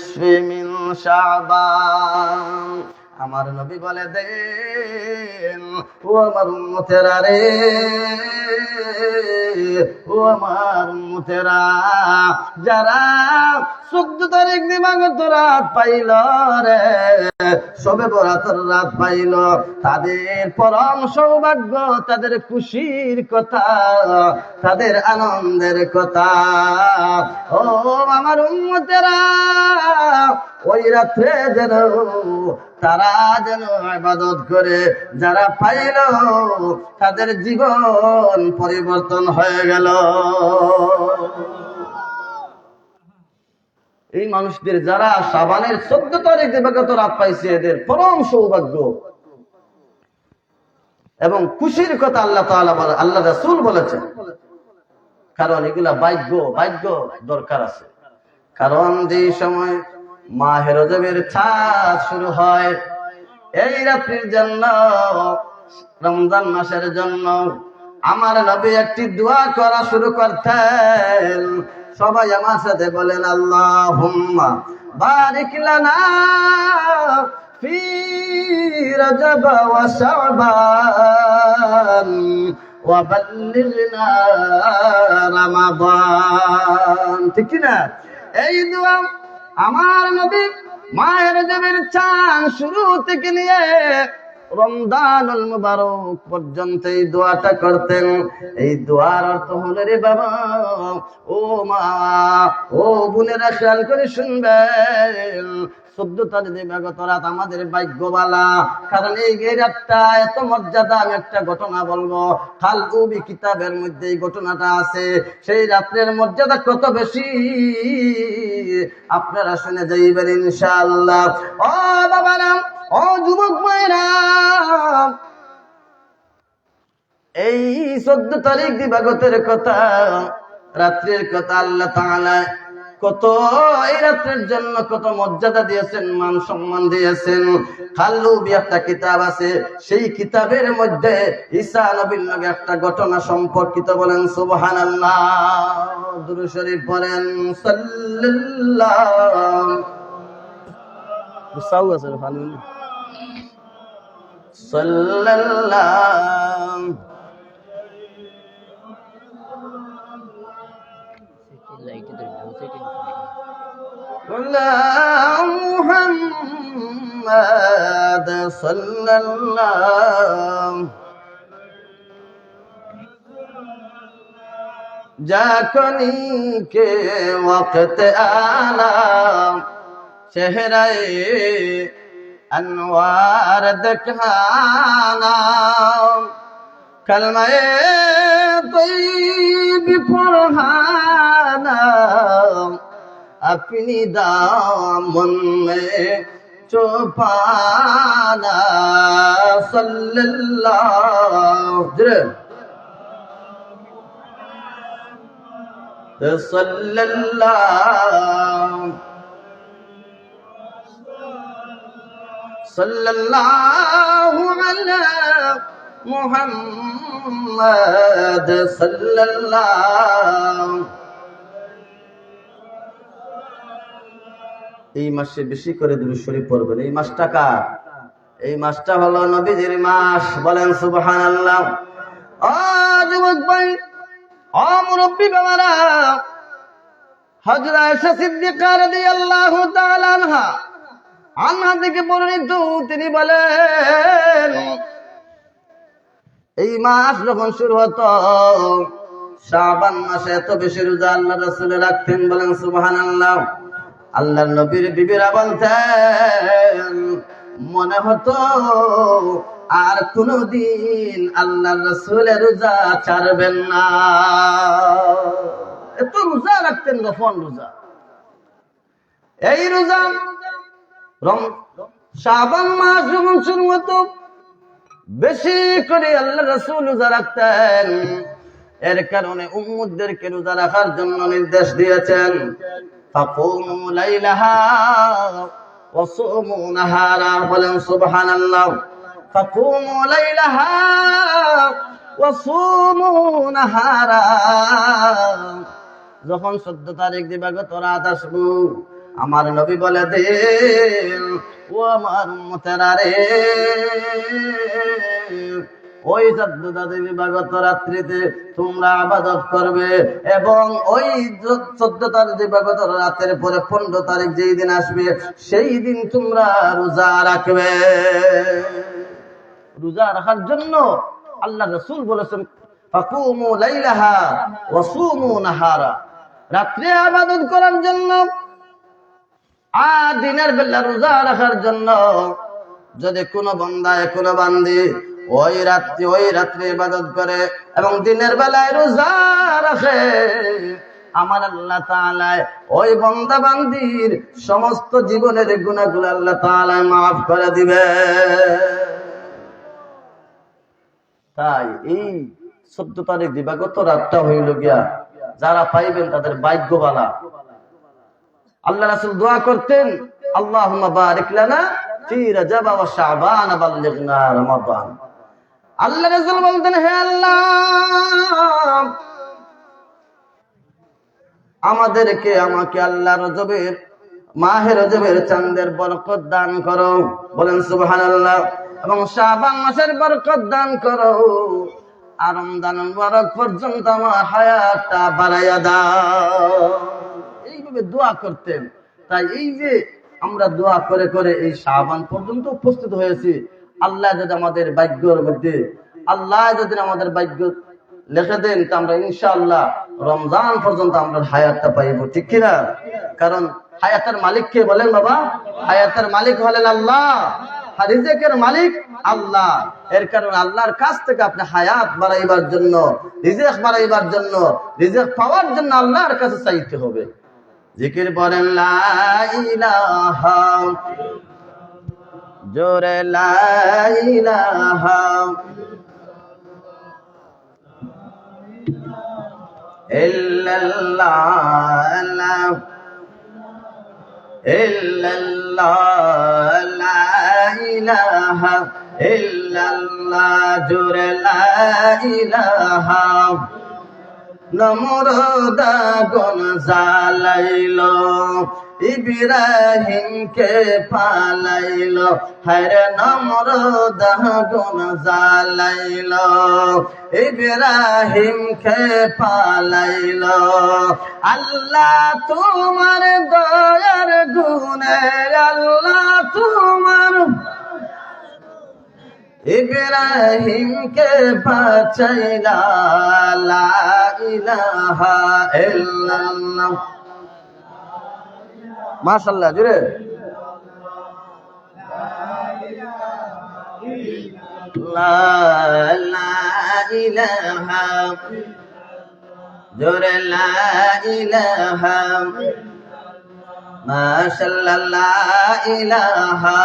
নিসফি মিন শাবান। আমার নবী বলে দেন, ও আমার উম্মতেরা রে, ও আমার উম্মতেরা, যারা 14 তারিখ দিবাগত রাত পাইল রে, শবে বরাতের রাত পাইল, তাদের পরম সৌভাগ্য, তাদের খুশির কথা, তাদের আনন্দের কথা। ও আমার উম্মতেরা, ওই রাত্রে যেন তারা যেন ইবাদত করে, যারা পাইল তাদের জীবন পরিবর্তন হয়ে গেল। এই মানুষদের যারা শাবানের 14 তারিখ দিবাগত রাত পাইছে, এদের পরম সৌভাগ্য এবং খুশির কথা আল্লাহ তাআলা বলে, আল্লাহ রাসূল বলেছেন। কারণ এগুলা ভাগ্য দরকার আছে। কারণ যে সময় মাহে রজবের চাঁদ শুরু হয়, এই রাত্রির জন্য, রমজান মাসের জন্য আমার নবী একটি দোয়া করা শুরু করতেন। সবাই আমার সাথে বলেন, আল্লাহুম্মা বারিক লানা ফি রজব ওয়া শাবান ওয়া বাল্লিগনা রমাদান। ঠিক কি না? এই দোয়া আমার নবী মাহে রজবের চাঁদ শুরু থেকে নিয়ে রমজানুল মুবারক পর্যন্ত এই দোয়াটা করতেন। এই দোয়ার অর্থ হলো, রে বাবা, ও মা, ও বোনেরা, খেয়াল করে শুনবেন, 14 তারিখ দিবাগত রাত আমাদের ভাগ্যবালা। কারণ এই রাতটা এত মর্যাদা। আমি একটা ঘটনা বলবো, খালকুবি কিতাবের মধ্যে এই ঘটনাটা আছে। সেই রাত্রের মর্যাদা কত বেশি আপনারা শুনে যাইবেন ইনশাআল্লাহ। ও বাবারা, ও যুবক মায়েরা, এই 14 তারিখ দিবাগতের কথা, রাত্রের কথা আল্লাহ তাআলা কত এই রাত্রের জন্য কত মর্যাদা দিয়েছেন, মান সম্মান দিয়েছেন। খালকুবি একটা কিতাব আছে, সেই কিতাবের মধ্যে ঈসা নবীর লগে একটা ঘটনা সম্পর্কিত। বলেন সুবহানাল্লাহ, দুরূদ শরীফ পড়েন, সাল্লাল্লাহু মুহাম্মাদ সাল্লাল্লাহু। যখনই কে ওয়াক্ত আনা, চেহারায়ে अनवार दिखाना, कलमाए तैयब पढ़ाना, अपनी दामन में छुपाना, सल्लल्लाहु सल्लल्लाहु अला मुहम्मद सल्लल्लाहु। এই মাসে বেশি করে দুরূদ শরীফ পড়বেন। এই মাসটা কার? এই মাসটা হলো নবীজির মাস। বলেন সুবহানাল্লাহ। ও যুবক ভাই, ও মুরব্বি বাবারা, হযরত আয়েশা সিদ্দিকা রাদিয়াল্লাহু তাআলা আনহা থেকে বর্ণিত, তিনি বলেন, এই মাস যখন শুরু হতো, শাবান মাসে এত বেশি রোজা আল্লাহ রাসূল রাখতেন। বলেন সুবহানাল্লাহ। আল্লাহর নবীর বিবিরা বলতেন, মনে হতো আর কোনদিন আল্লাহর রাসূলের রোজা ছাড়বেন না। এত রোজা রাখতেন, গোপন রোজা। এই রোজা শাবান মাস যখন শুরু হতো, বেশি করে আল্লাহ রাসূল রোজা রাখতেন। এর কারণে উম্মতদেরকে রোজা রাখার জন্য নির্দেশ দিয়েছেন, ফাকুমু লাইলাহা ওয়া সুমু নাহারা। বলেন সুবহানাল্লাহ। ফাকুমু লাইলাহা ওয়া সুমু নাহারা। যখন 14 তারিখ দিবাগত রাত আসবো, আমার নবী বলে দেন, ও আমার উম্মতেরা রে, ওই 14টা দিবাগত রাত্রিতে তোমরা ইবাদত করবে এবং ওই 14টা দিবাগত রাতের পরে 15 তারিখ যেই দিন আসবে সেই দিন তোমরা রোজা রাখবে। রোজা রাখার জন্য আল্লাহ রাসূল বলেছেন, ফাকুমু লাইলাহা ওয়া সুমু নাহারা, রাত্রে ইবাদত করার জন্য আর দিনের বেলা রোজা রাখার জন্য। যদি কোনো বান্দায় কোনো বান্দি ওই রাত্রে ইবাদত করে এবং দিনের বেলায় রোজা রাখে, আমার আল্লাহ তাআলা ওই বান্দা বান্দির সমস্ত জীবনের গুনাহগুলো আল্লাহ তাআলা মাফ করে দিবে। তাই এই 14 তারিখ দিবাগত রাতটা হইল গিয়া যারা পাইবেন তাদের ভাগ্যবালা। আল্লাহ রাসূল দোয়া করতেন, আল্লাহুম্মা বারিক লানা ফি রাজাব ওয়া শাবান বাল্লিগনা রমাদান। আল্লাহ রাসূল বলতেন, হে আল্লাহ, আমাকে আল্লাহ রজবের মাহে রজবের চাঁদের বরকত দান করো, বলেন সুবহানাল্লাহ, এবং শাবান মাসের বরকত দান করো, আর রমজান মুবারক পর্যন্ত আমার হায়াতটা বাড়াইয়া দাও। এইভাবে দোয়া করতেন। তাই এই যে আমরা দোয়া করে করে এই শাবান পর্যন্ত উপস্থিত হয়েছি, আল্লাহ যদি আমাদের ভাগ্যের মধ্যে আমাদের ভাগ্য লিখে দেন তা আমরা ইনশাআল্লাহ রমজান পর্যন্ত আমরা হায়াতটা পাইব, ঠিক কিনা? কারণ হায়াতের মালিক কে বলেন বাবা? হায়াতের মালিক হলেন আল্লাহ, রিজিকের মালিক আল্লাহ। এর কারণে আল্লাহর কাছ থেকে আপনি হায়াত বাড়াইবার জন্য, রিজিক বাড়াইবার জন্য, রিজিক পাওয়ার জন্য আল্লাহর কাছে চাইতে হবে। জিকির করেন লা ইলাহা, জোরে লা ইলাহা ইল্লাল্লাহ, ইল্লাল্লাহ, লা ইলাহা ইল্লাল্লাহ, জোরে লা ইলাহা। নমরুদ আগুন জ্বালাইলো, ইব্রাহিমকে পালাইলো, হায়রে নমরুদ আগুন জ্বালাইলো, ইব্রাহিমকে পালাইলো। আল্লাহ তোমার দয়ার গুণে, আল্লাহ তোমার ইব্রাহিমকে বাঁচাইলা, লা ইলাহা ইল্লাল্লাহ। মাশাআল্লাহ, জোরে লা ইলাহা, জোরে লা ইলাহা, মাশাআল্লাহ, লা ইলাহা।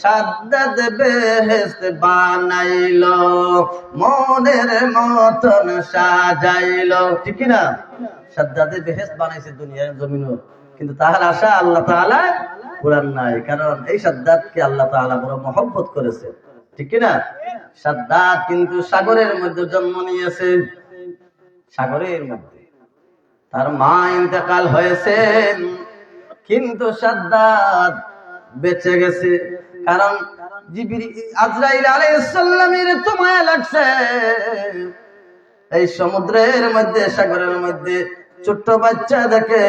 সাদ্দাত বেহেশত বানাইলো, মনের মতন সাজাইলো, ঠিক না? সাদ্দাতে বেহেশত বানাইছে দুনিয়ার জমিনও, কিন্তু তার আশা আল্লাহ তাআলা পূরণ নাই। কারণ এই সাদ্দাতকে আল্লাহ তাআলা বড় মহব্বত করেছে, ঠিক না? সাদ্দাত কিন্তু সাগরের মধ্যে জন্ম নিয়েছে, সাগরের মধ্যে তার মা ইন্তেকাল হয়েছে, কিন্তু সাদ্দাত বেঁচে গেছে। কারণ আজরাইল আলাইহিস সালামের তো মায়া লাগছে, এই সমুদ্রের মধ্যে, সাগরের মধ্যে ছোট্ট বাচ্চা দেখে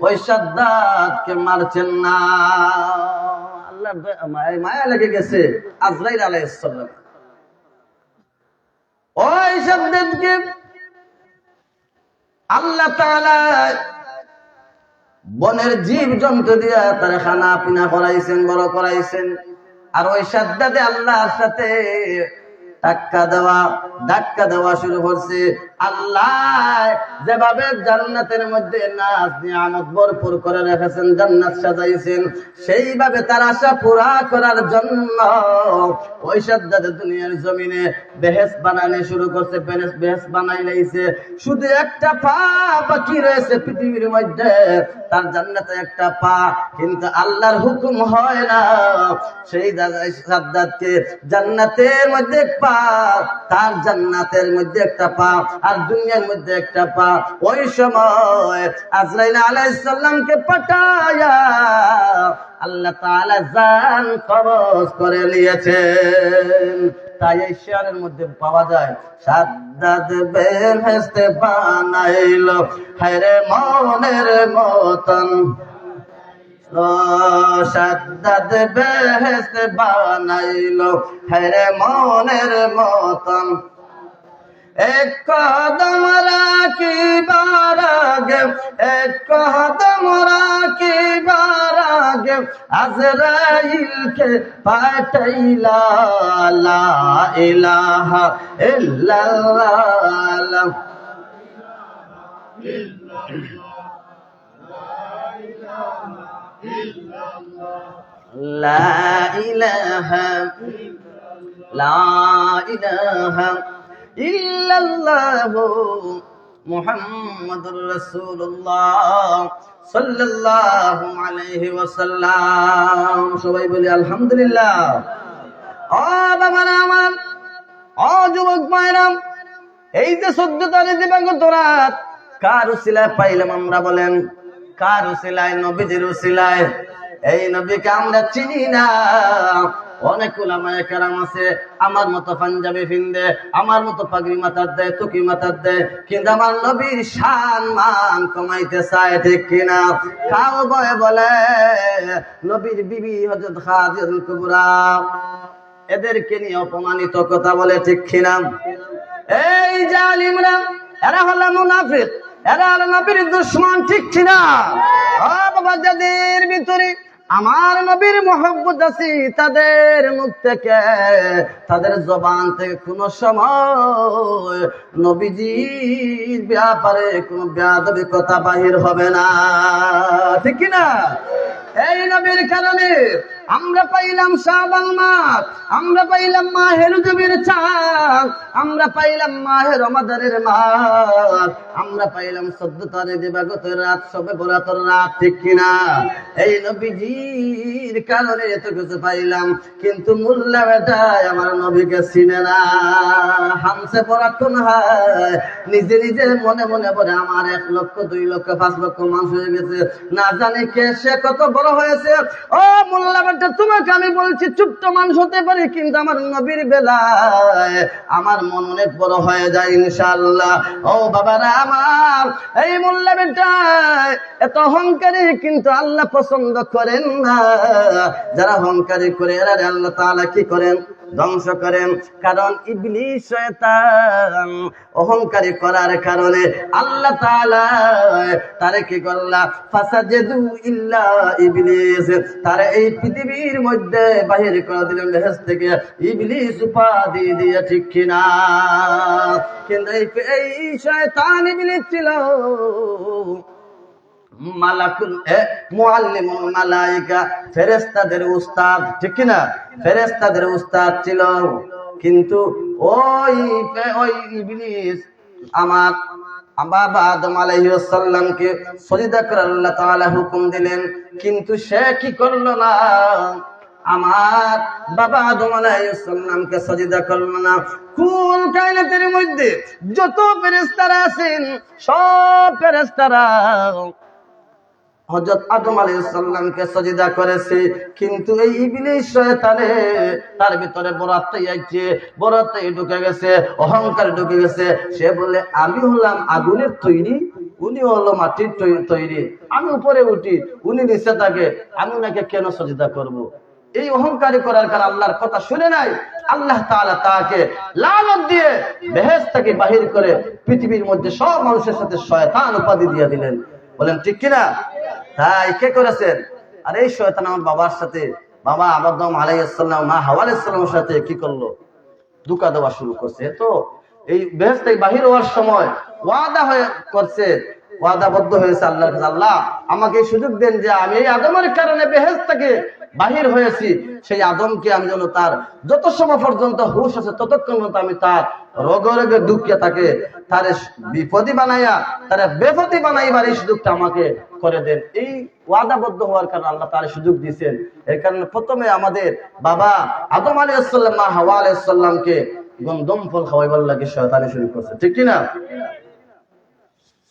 ওই সাদ্দাতকে মারছেন না। আল্লাহর মায়া লেগে গেছে আজরাইল আলাইহিস সালাম। ওই সাদ্দাতকে আল্লাহ তাআলা বনের জীব জন্তু দিয়া তার খানা পিনা করাইছেন, বড় করাইছেন। আর ওই সাদ্দাতে আল্লাহর সাথে ধাক্কা দেওয়া শুরু করছে। আল্লাহ যেভাবে জান্নাতের মধ্যে নাজ নিয়ামত ভরপুর করে রেখেছেন, জান্নাত সাজাইছেন, সেইভাবে তার আশা পুরা করার জন্য ওই সাদ্দাতে দুনিয়ার জমিনে বেহেশত বানানো শুরু করছে। বেহেশত বানাই লাইছে, শুধু একটা পা বাকি রয়েছে পৃথিবীর মধ্যে, তার জান্নাতে একটা পা, কিন্তু আল্লাহর হুকুম হয় না সেই জায়গায় সাদ্দাতকে জান্নাতের মধ্যে পা পা, তার জান্নাতের মধ্যে একটা পা আর দুনিয়ার মধ্যে একটা পা। ওই সময় আজরাইল আলাইহিস সালামকে পাঠায়া আল্লাহ তাআলা জান কবজ করে নিয়েছেন। তাই এই শেয়ারের মধ্যে পাওয়া যায়, সাদ্দাত বেহেশতে বানাইলো হায়রে মনের মতন, সাদ্দাত বেহেশতে বানাইলো হায়রে মনের মতন। এক কদম রাখিবার আগে, এক কদম রাখিবার আগে আজরাইলকে পাঠাইলা লা ইলাহা ইল্লাল্লাহ। লা ইলাহা ইল্লাল্লাহু মুহাম্মাদুর রাসূলুল্লাহ সাল্লাল্লাহু আলাইহি ওয়াসাল্লাম। সবাই বলি আলহামদুলিল্লাহ। ও বাবারা আমার, ও যুবক ভাইরা, এই যে 14 তারিখ দিবাগত রাত কার উসিলায় পাইলাম আমরা? বলেন কার উসিলায়? নবীজির উসিলায়। এই নবীকে আমরা চিনি না। অনেক উলামায়ে কেরাম আছে আমার মতো পাঞ্জাবি ফিন্দে, আমার মতো পাগড়ি মাথার দেয়, টুপি মাথার দেয়, কিন্তু আমার নবীর শান মান কমাইতে চায়, ঠিক কিনা? কাউ বয়ে বলে নবীর বিবি হযরত খাদিজাতুল কুবরা, এদেরকে নিয়ে অপমানিত কথা বলে, ঠিক কিনা? এই জালিমরা, এরা হলো মুনাফিক, এরা হলো নবীর দুশমন, ঠিক কিনা? ও বাবা, যাদের ভিতরে আমার নবীর মহব্বত আছে, তাদের মুখ থেকে, তাদের জবান থেকে কোন সময় নবীজির ব্যাপারে কোন বেয়াদবি কথা বাহির হবে না, ঠিক কিনা? এই নবীর কারণে আমরা পাইলাম শাবান মাস, আমরা পাইলাম মাহে রজবের চাঁদ, আমরা পাইলাম মাহে রমাদানের মাস, আমরা পাইলাম 14 তারিখ দিবাগত রাত, শবে বরাতের রাত, ঠিক কিনা? এই নবীজির কারণে এত কিছু পাইলাম, কিন্তু মোল্লা বেটায় আমার নবীকে চিনে না। হামসে পরাক্ষণ হয়, নিজে নিজে মনে মনে বলে আমার 1 লক্ষ 2 লক্ষ 5 লক্ষ মানুষ হয়ে গেছে, না জানি কে সে কত বড় হয়েছে। ও মোল্লা বেটা, তোমাকে আমি বলছি ছোট্ট মানুষ হতে পারি, কিন্তু আমার নবীর বেলায় আমার মন অনেক বড় হয়ে যায় ইনশাআল্লাহ। ও বাবারা আমার, এই মোল্লা বেটা এত অহংকারী কিন্তু আল্লাহ পছন্দ করেন না। যারা অহংকারী করে এরা আল্লাহ তাআলা কি করেন? ধ্বংস করেন। কারণ ইবলিস শয়তান অহংকারী করার কারণে আল্লাহ তাআলা তারে কি করলা? ফাসাজদু ইল্লা ইবলিস, তারে এই পৃথিবীর মধ্যে বাহির করে দিলেন বেহেশত থেকে, ইবলিস উপাধি দিয়ে, ঠিক কিনা? কিন্তু এই শয়তান ইবলিস ছিল মালাকুল মুআল্লিমুল মালায়েকা, ফেরেশতাদের উস্তাদ, ঠিক কিনা? ফেরেশতাদের উস্তাদ ছিল। কিন্তু ওই ইবলিস আমার বাবা আদম আলাইহিস সালামকে সিজদা করার আল্লাহ তাআলা হুকুম দিলেন, কিন্তু সে কি করলো না? আমার বাবা আদম আলাইহিস সালামকে সিজদা করলো না। কুল কায়নাতের মধ্যে যত ফেরেশতারা আছেন, সব ফেরেশতারা হযরত আদম আলাইহিস সালামকে সিজদা করেছে, কিন্তু এই ইবলিস শয়তানে তার ভিতরে বড়াতেই আছে, বড়াতেই ঢুকে গেছে, অহংকার ঢুকে গেছে। সে বলে আমি হলাম আগুনের তৈরি, উনি হলো মাটির তৈরি, আমি উপরে উঠি, উনি নিচে থাকে, আমি ওনাকে কেন সিজদা করব? এই অহংকারী করার কারণে আল্লাহর কথা শুনে নাই, আল্লাহ তাআলা তাকে লানত দিয়ে বেহেশত থেকে বাহির করে পৃথিবীর মধ্যে সব মানুষের সাথে শয়তান উপাধি দিয়ে দিলেন। বলেন ঠিক কিনা? তাই কে করেছেন? আর এই শয়তান আমার বাবার সাথে, বাবা আদম আলাইহিস সালাম মা হাওয়া আলাইহিস সালামের সাথে কি করলো? ধোঁকা দেওয়া শুরু করছে। তো এই বেহেশত থেকে বাহির হওয়ার সময় ওয়াদা হয়ে করছে, ওয়াদাবদ্ধ হয়েছে আল্লাহর কাছে, আল্লাহ আমাকে এই সুযোগ দেন যে আমি এই আদমের কারণে বেহেশত থেকে বাহির হয়েছি, সেই আদমকে আমি যেন তার যত সময় পর্যন্ত হুঁশ আছে ততক্ষণ পর্যন্ত আমি তার রোগে রোগে দুঃখে তাকে তার বিপদী বানাইয়া তার বেপতি বানাইবার এই সুযোগটা আমাকে করে দেন। এই ওয়াদাবদ্ধ হওয়ার কারণে আল্লাহ তার সুযোগ দিয়েছেন। এর কারণে প্রথমে আমাদের বাবা আদম আলাইহিস সালাম মা হাওয়া আলাইহিস সালামকে গন্ধম ফল খাওয়াইবার লাগে শয়তানি শুরু করছে, ঠিক কিনা?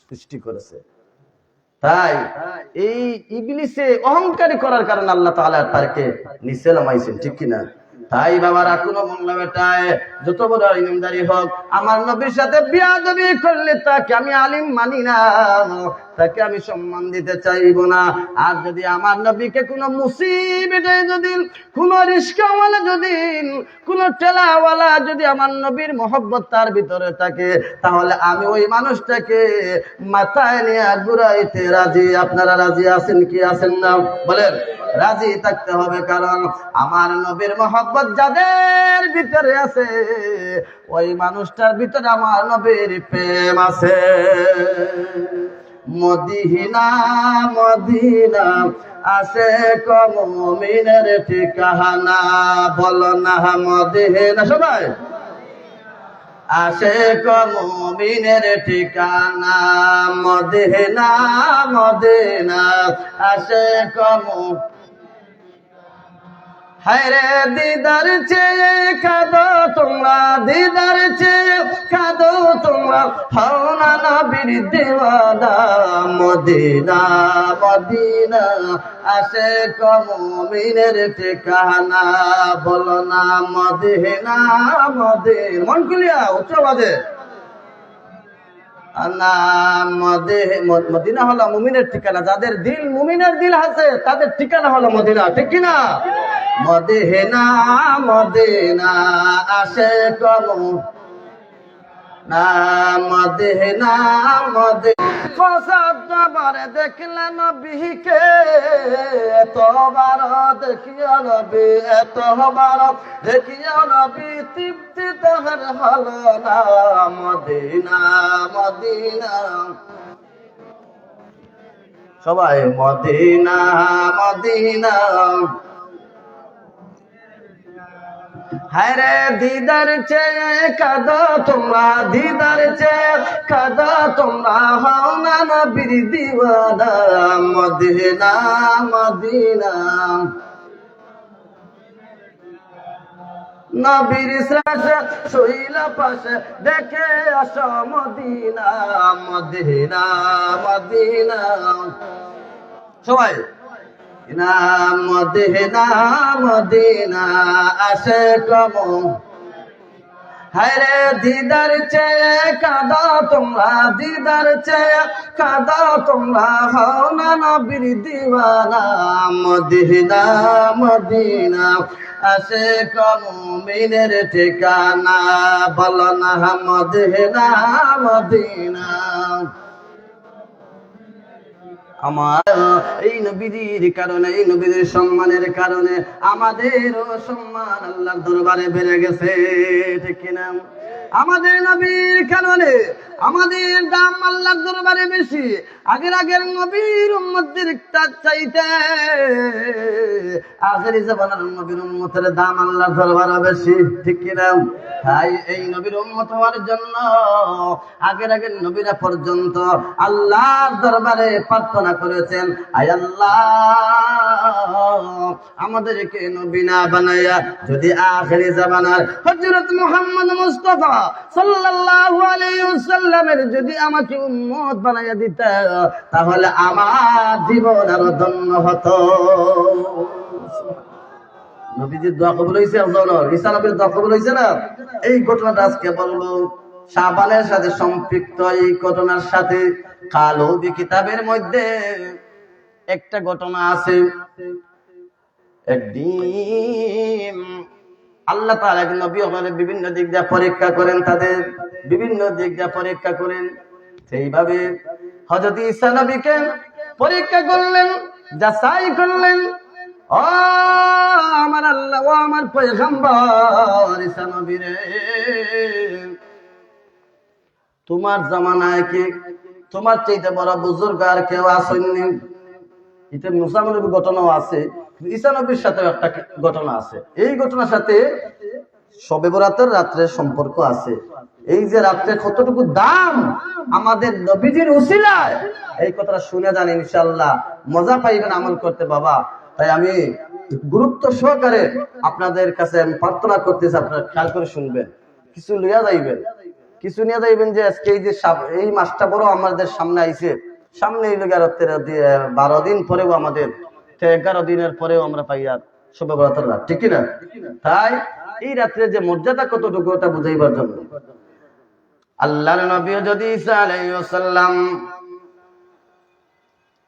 সৃষ্টি করেছে। তাই এই ইবলিসে অহংকারী করার কারণে আল্লাহ তাআলা তাকে নিচে নামাইছেন, ঠিক কিনা? তাই বাবারা, কোনো মোল্লা বেটায় যত বড় ইমানদারি হোক, আমার নবীর সাথে বিয়াদবি করলে তাকে আমি আলিম মানি না, তাকে আমি সম্মান দিতে চাইব না। আর যদি আমার নবীকে কোনো মুসিবতে, যদি কোনো রিস্কাওয়ালা, যদি কোনো ঠেলাওয়ালা, যদি আমার নবীর মহব্বত তার ভিতরে থাকে, তাহলে আমি ওই মানুষটাকে মাথায় নিয়ে ঘুরাইতে রাজি। আপনারা রাজি আছেন কি আছেন না বলেন? রাজি থাকতে হবে, কারণ আমার নবীর মহব্বত যাদের ভিতরে আছে, ওই মানুষটার ভিতরে আমার নবীর প্রেম আছে। মদিনা মদিনা আসে মুমিনের ঠিকানা, বলো না মদিনা সবাই। আসে মুমিনের ঠিকানা, মদিনা মদিনা আসে হায়রে দিদার চেয়ে কাঁদো তোমরা, দিদার চেয়ে কাঁদো তোমরা, হও না নবীর দিওয়ানা। মদিনা মদিনা আসে মুমিনের ঠিকানা, বলো না মদিনা মদিনা। মন খুলিয়া উচ্চ বাজে মদিনা হলো মুমিনের ঠিকানা। যাদের দিল মুমিনের দিল আছে, তাদের ঠিকানা হলো মদিনা, ঠিক কিনা? মদিনা মদিনা আসে না, মদিনা মদিনা কসবারে দেখলে নবীকে, এতবার দেখিয়া নবী, এতবার দেখিয়া নবী, তৃপ্তি তাহার হলো না। মদিনা মদিনা সবাই, মদিনা মদিনা। হায়রে দিদার চেয়ে কাঁদো তোমরা, দিদার চেয়ে কাঁদো তোমরা, হও না নবীর দিওয়ানা। মদিনা মদিনা নবীর শ্বাসে শৈলা পাশে দেখে আসো মদিনা, মদিনা মদিনা সবাই। মদিনা মদিনা আসে হায়রে দিদার চেয়ে কাঁদো তোমরা, দিদার চেয়ে কাঁদো তোমরা, হও না নবীর দিওয়ানা। মদিনা মদিনা আসে মুমিনের ঠিকানা, বলো না মদিনা মদিনা। আমার এই নবীর কারণে, এই নবীর সম্মানের কারণে আমাদেরও সম্মান আল্লাহর দরবারে বেড়ে গেছে, ঠিক কিনা? আমাদের নবীর কারণে আমাদের দাম আল্লাহর দরবারে বেশি। আগের নবীর উম্মতদের চাইতে আখেরি জামানার নবীর উম্মতের দাম আল্লাহর দরবারে বেশি, ঠিক কিনা? তাই এই নবীর উম্মত হওয়ার জন্য আগের নবীরা পর্যন্ত আল্লাহর দরবারে প্রার্থনা করেছেন, আয় আল্লাহ আমাদেরকে নবী না বানায়া যদি আখেরি জামানার হযরত মুহাম্মদ মুস্তাফা সাল্লাল্লাহু আলাইহি ওয়াসাল্লামের যদি আমাকে উম্মত বানায়া দিতা, তাহলে আমার জীবন আরো ধন্য হতো। নবীজির দোয়া কবুল হয়েছে, ঈসা নবীর দোয়া কবুল হয়েছে না? এই ঘটনাটা আজকে বলবো। শাবানের সাথে সম্পৃক্ত এই ঘটনার সাথে কালো কিতাবের মধ্যে একটা ঘটনা আছে। একদিন আল্লাহ তাআলা নবী হলে বিভিন্ন দিক দিয়ে পরীক্ষা করেন, তাদের বিভিন্ন দিক দিয়ে পরীক্ষা করেন। সেইভাবে হযরত ঈসা নবীকে পরীক্ষা করলেন, যাচাই করলেন। ও আমার আল্লাহ, ও আমার পয়গম্বর ঈসা নবী রে, তোমার জামানায় কি তোমার চাইতে বড় বুজুর্গ আর কেউ আসেননি? এটা মুসা নবীর ঘটনাও আছে, ঈসা নবীর সাথে একটা ঘটনা আছে। এই ঘটনার সাথে শবে বরাতের রাত্রের সম্পর্ক আছে। এই যে রাত্রে কতটুকু দাম আমাদের নবীজির উসিলায়, এই কথাটা শুনে যান, ইনশাআল্লাহ মজা পাইবেন আমল করতে বাবা। তাই আমি গুরুত্ব সহকারে আপনাদের কাছে প্রার্থনা করতেছি, আপনারা খেয়াল করে শুনবেন। কিছু লইয়া যাইবেন, কিছু নিয়ে যাইবেন যে আজকে এই যে এই মাসটা বড় আমাদের সামনে আইছে, সামনে এই লোক 12 দিন পরেও আমাদের 11 দিনের পরেও আমরা পাই আর শবে বরাতের রাত, ঠিক না? তাই এই রাত্রে যে মর্যাদা কতটুকু ওটা বুঝাইবার জন্য আল্লাহর নবী যদি ঈসা আলাইহিস সালাম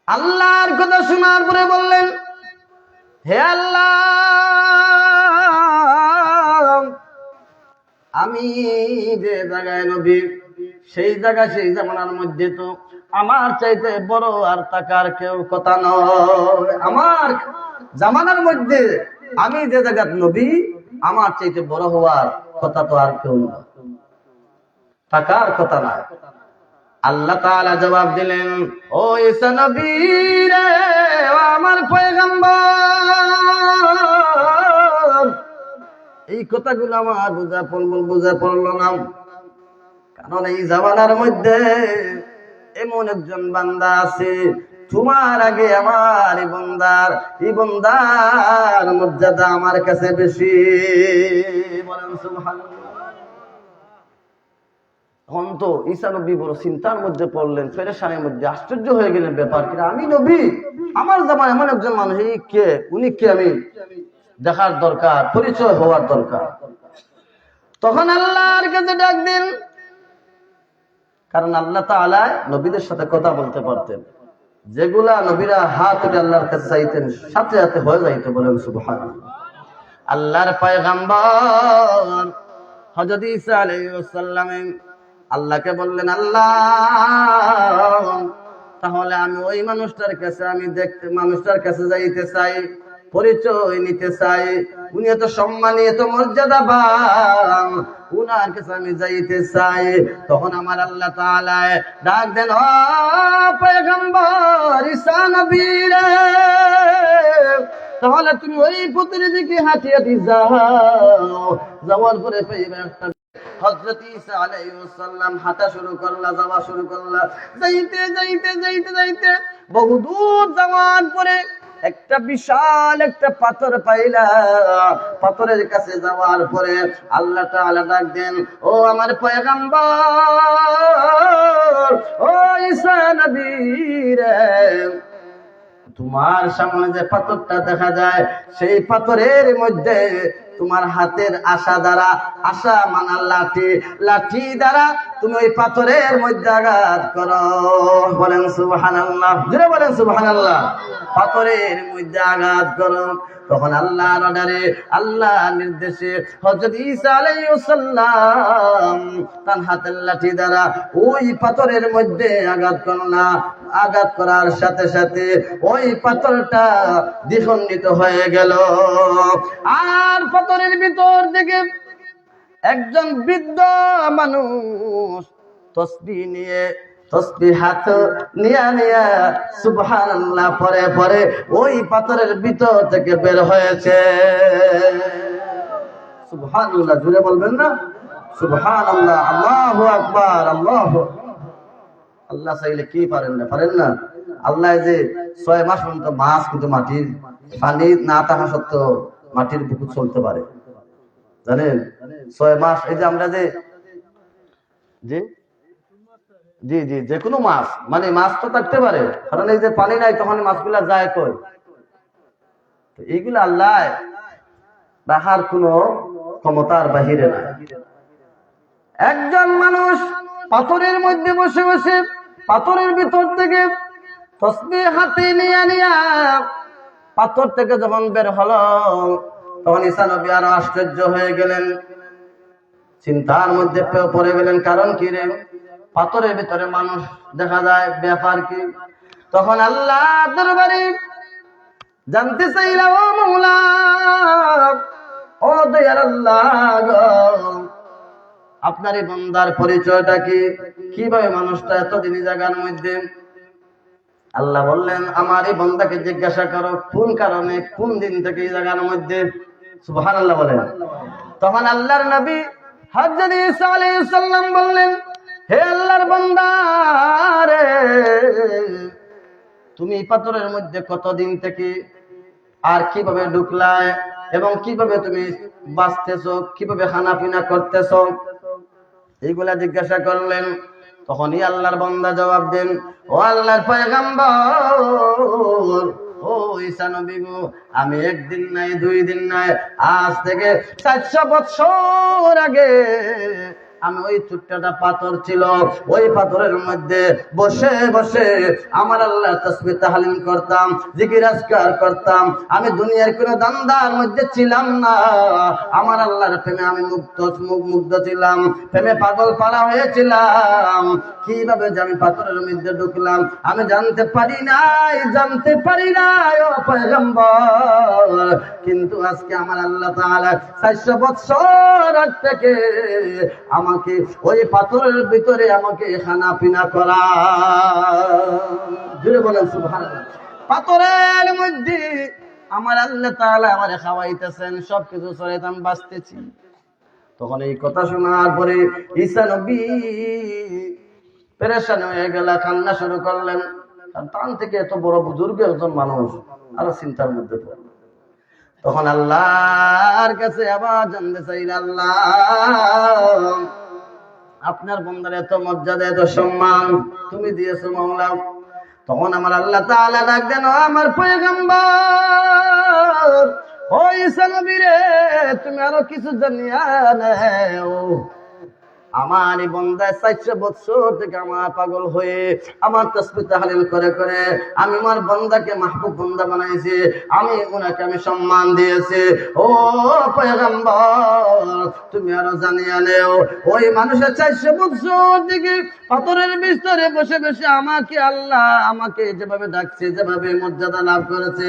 আল্লাহর কথা শোনার পরে বললেন, হে আল্লাহ, আমি যে জায়গায় নবী, সেই জায়গা সেই জামানার মধ্যে তো আমার চাইতে বড় আর তাকার কেউ কথা নয়। আমার জামানার মধ্যে আমি যে জায়গার নবী, আমার চাইতে বড় হওয়ার কথা তো আর কেউ নয়, তাকার কথা নয়। আল্লাহ তাআলা জবাব দিলেন, ও ঈসা নবী রে, আমার পয়গম্বর, এই কথাগুলো আমার বুঝা পড়লো না। কারণ এই জামানার মধ্যে এমন একজন বান্দা আছে, তোমার আগে আমার এই বান্দার মর্যাদা আমার কাছে বেশি। বলেন সুবহানাল্লাহ। তখন তো ঈসা নবী বড় চিন্তার মধ্যে পড়লেন, পেরেশানির মধ্যে, আশ্চর্য হয়ে গেলেন, ব্যাপার কি, আমি নবী, আমার জামানায় এমন একজন মানুষ, এই কে, উনি কে, আমি দেখার দরকার, পরিচয় হওয়ার দরকার। তখন আল্লাহর কাছে ডাক দিন, কারণ আল্লাহ তাআলা নবীদের সাথে কথা বলতে পারতেন, যেগুলা নবীরা হাত উঠে আল্লাহর কাছে চাইতেন সাথে সাথে হয়ে যাইত। বলেন সুবহানাল্লাহ। আল্লাহর পয়গম্বর হযরত ঈসা আলাইহিস সালাম আল্লাহকে বললেন, আল্লাহ, তাহলে আমি ওই মানুষটার কাছে যাইতে চাই, পরিচয় নিতে চাই, উনি এত সম্মানী, এত মর্যাদাবান, উনার কাছে আমি যাইতে চাই। তখন আমার আল্লাহ তাআলা ডাক দেন, ও পয়গম্বর ঈসা নবী রে, তাহলে তুমি ওই পথের দিকে হাঁটি যাও, যাওয়ার পরে পাইবে একটা হযরত ঈসা আলাইহিস সালাম হাঁটা শুরু করলা, যাওয়া শুরু করলা, যাইতে বহুদূর যাওয়ার পরে একটা বিশাল একটা পাথর পাইলা। পাথরের কাছে যাওয়ার পরে আল্লাহ তাআলা ডাক দেন, ও আমার পয়গম্বর, ও ঈসা নবী রে, তোমার সামনে যে পাথরটা দেখা যায়, সেই পাথরের মধ্যে তোমার হাতের আশা মানার লাঠি দ্বারা তুমি ওই পাথরের মধ্যে আঘাত করো। বলেন সুবহানাল্লাহ, জোরে বলেন সুবহানাল্লাহ। পাথরের মধ্যে আঘাত করো। তখন আল্লাহর অর্ডারে, আল্লাহর নির্দেশে হযরত ঈসা আলাইহিস সালাম তার হাতের লাঠি দ্বারা ওই পাথরের মধ্যে আঘাত করলেন। আঘাত করার সাথে সাথে ওই পাথরটা দ্বিখণ্ডিত হয়ে গেল। আর পাথরের ভিতর থেকে একজন বৃদ্ধ মানুষ তসবিহ হাত নিয়ে সুবহানাল্লাহ পরে ওই পাথরের ভিতর থেকে বের হয়েছে। সুবহানাল্লাহ, জুড়ে বলবেন না সুবহানাল্লাহ, আল্লাহু আকবার, আল্লাহ চাইলে কি পারেন না। আল্লাহ যে 6 মাস পর্যন্ত মাছ কিন্তু মাটির পানি না থাকা সত্ত্বেও মাটির বুকু চলতে পারে, জানেন? 6 মাস, এই যে আমরা যে কোনো মাছ, মানে মাছ তো থাকতে পারে, কারণ এই যে পানি নাই তখন মাছগুলা যায় কই? এইগুলো আল্লাহ রাখার কোনো ক্ষমতার বাহিরে না। একজন মানুষ পাথরের মধ্যে বসে পাথরের ভিতর থেকে তসবিহ হাতে নিয়ে পাথর থেকে যখন বের হলো, তখন ঈসা নবী আরো আশ্চর্য হয়ে গেলেন, চিন্তার মধ্যে পড়ে গেলেন, কারণ কি রে, পাথরের ভিতরে মানুষ দেখা যায়, ব্যাপার কি? তখন আল্লাহ দরবারে জানতে চাইলাম, ও মাওলা, ও দয়ার আল্লাহ, আপনার এই বান্দার পরিচয়টা কি? কিভাবে মানুষটা এতদিন জায়গার মধ্যে? আল্লাহ বললেন, আমার এই বান্দাকে জিজ্ঞাসা করো কোন কারণে, কোন দিন থেকে এই জায়গার মধ্যে। সুবহানাল্লাহ বলেন। তখন আল্লাহর নবী হযরত ঈসা আলাইহিস সালাম বললেন, হে আল্লাহর বান্দা রে, তুমি পাথরের মধ্যে কতদিন থেকে আর কিভাবে ঢুকলায় এবং কিভাবে তুমি বাঁচতেছো, কিভাবে খানা পিনা করতেছো, এইগুলা জিজ্ঞাসা করলেন। তখনই আল্লাহর বান্দা জবাব দেন, ও আল্লাহর পয়গম্বর, ও ঈসা নবী গো, আমি একদিন নাই 2 দিন নাই, আজ থেকে 400 বছর আগে আমি ওই ছোট্টটা পাথর ছিল, ওই পাথরের মধ্যে বসে বসে আমার আল্লাহ তাসবিহ তাহলিল করতাম, জিকির আজকার করতাম। আমি দুনিয়ার কোনো দান্দার মধ্যে ছিলাম না, আমার আল্লাহর প্রেমে আমি মুগ্ধ ছিলাম, প্রেমে পাগল পারা হয়েছিলাম। কিভাবে যে আমি পাথরের মধ্যে ঢুকলাম আমি জানতে পারি নাই ও পয়গম্বর। কিন্তু আজকে আমার আল্লাহ তাআলা 400 বছর আগ থেকে আমাকে ওই পাথরের ভিতরে আমাকে খানা পিনা করা, জুড়ে বলেন সুবহানাল্লাহ। পাথরের মধ্যে আমার আল্লাহ তাআলা আমারে খাওয়াইতেছেন, সবকিছু সরাইতাম, বাঁচতেছি। তখন এই কথা শোনার পরে ঈসা নবী পেরেশান হয়ে গেল, কান্না শুরু করলেন। টান থেকে এত বড় বুজুর্গ একজন মানুষ আরো চিন্তার মধ্যে পড়ল। তখন আল্লাহর কাছে আবার জানতে চাইল, আল্লাহ আপনার বান্দার এত মর্যাদা এত সম্মান তুমি দিয়েছো মাওলা। তখন আমার আল্লাহ তাআলা ডাক দেন, ও আমার পয়গম্বর, ও ঈসা নবী রে, তুমি আরো কিছু জানিয়া নাও। আমার এই বন্দায় 400 বছর থেকে আমার পাগল হয়ে আমার তাসবিহ তাহলিল করে করে আমি আমার বন্দাকে মাহবুব বন্দা বানাইছি, আমি ওনাকে আমি সম্মান দিয়েছি। ও পয়গম্বর, তুমি আরো জানিয়া নেও, ওই মানুষের 400 বছর থেকে পাথরের বিস্তরে বসে বসে আমাকে আল্লাহ আমাকে যেভাবে ডাকছে, যেভাবে মর্যাদা লাভ করেছে,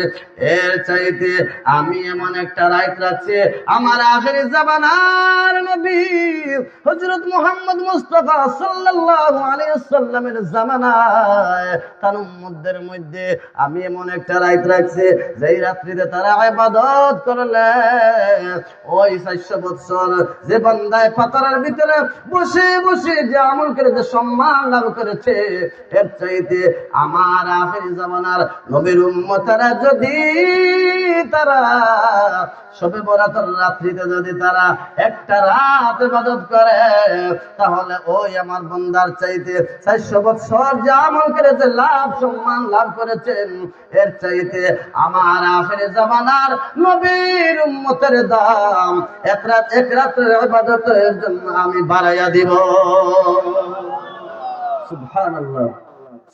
এর চাইতে আমি এমন একটা রাইট রাখছি আমার আখিরি জামানার নবী হযরত মুহাম্মদ মুস্তাফা সাল্লাল্লাহু আলাইহি ওয়াসাল্লামের জামানায় তার উম্মতদের মধ্যে আমি এমন একটা রাত রাখছি যেই রাত্রিতে তারা ইবাদত করলে ওই 400 বছর যে বান্দায় পাথরের ভিতরে বসে বসে যে আমল করে যে সম্মান লাভ করেছে, এর চাইতে আমার আখিরি জামানার নবীর উম্মতরা যদি তারা শবে বরাতের রাত্রিতে যদি তারা একটা রাত ইবাদত করে, তাহলে ওই আমার বান্দার চাইতে 400 বছর যে আমল করেছে, লাভ সম্মান লাভ করেছেন, এর চাইতে আমার আখিরি জামানার নবীর উম্মতের দাম এক রাতের ইবাদতের জন্য আমি বাড়াইয়া দিব। সুবহানাল্লাহ,